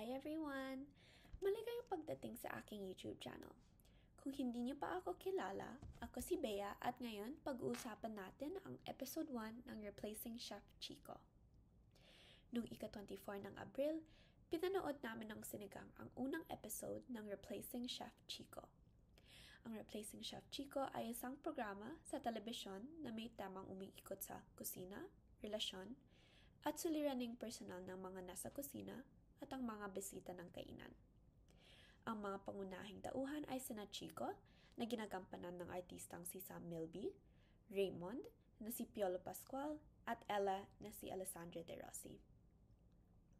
Hi everyone! Maligayang pagdating sa aking YouTube channel. Kung hindi niyo pa ako kilala, ako si Bea at ngayon pag-uusapan natin ang episode 1 ng Replacing Chef Chico. Noong ika-24 ng Abril, pinanood namin ng sinigang ang unang episode ng Replacing Chef Chico. Ang Replacing Chef Chico ay isang programa sa telebisyon na may temang umiikot sa kusina, relasyon, at suliraning personal ng mga nasa kusina at ang mga bisita ng kainan. Ang mga pangunahing tauhan ay sina Chico, na ginagampanan ng artistang si Sam Milby, Raymond, na si Piolo Pascual, at Ella, na si Alessandra De Rossi.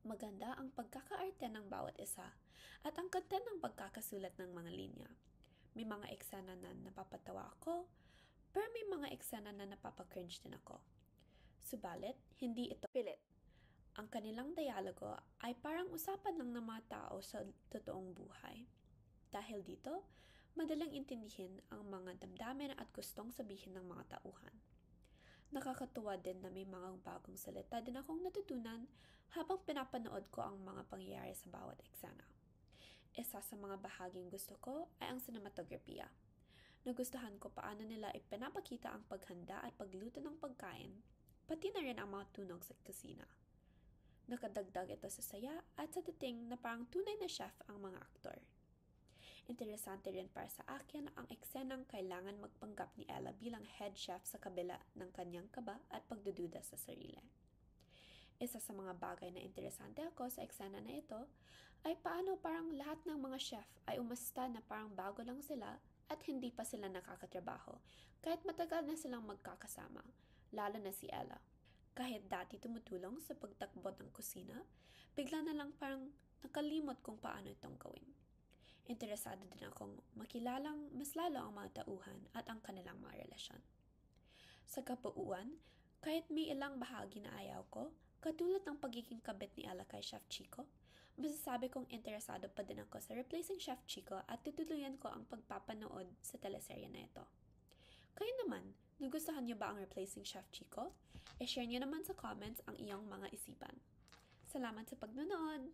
Maganda ang pagkakaarte ng bawat isa at ang ganda ng pagkakasulat ng mga linya. May mga eksena na napapatawa ako, pero may mga eksena na napapakringe din ako. Subalit, hindi ito pilit. Ang kanilang dialogo ay parang usapan lang ng mga tao sa totoong buhay. Dahil dito, madalang intindihin ang mga damdamin at gustong sabihin ng mga tauhan. Nakakatuwa din na may mga bagong salita din akong natutunan habang pinapanood ko ang mga pangyayari sa bawat eksena. Isa sa mga bahaging gusto ko ay ang cinematografiya. Nagustuhan ko paano nila ipinapakita ang paghanda at pagluto ng pagkain, pati na rin ang mga tunog sa kusina. Nakadagdag ito sa saya at sa dating na parang tunay na chef ang mga aktor. Interesante rin para sa akin ang eksenang kailangan magpanggap ni Ella bilang head chef sa kabila ng kanyang kaba at pagdududa sa sarili. Isa sa mga bagay na interesante ako sa eksena na ito ay paano parang lahat ng mga chef ay umasta na parang bago lang sila at hindi pa sila nakakatrabaho kahit matagal na silang magkakasama, lalo na si Ella. Kahit dati tumutulong sa pagtakbo ng kusina, bigla na lang parang nakalimot kung paano itong gawin. Interesado din akong makilalang mas lalo ang mga tauhan at ang kanilang mga relasyon. Sa kabuuan, kahit may ilang bahagi na ayaw ko, katulad ng pagiging kabit ni Ella kay Chef Chico, masasabi kong interesado pa din ako sa Replacing Chef Chico at tutuloyan ko ang pagpapanood sa teleserye na ito. Kayo naman, nagustuhan niyo ba ang Replacing Chef Chico? E-share niyo naman sa comments ang iyong mga isipan. Salamat sa pagnonood!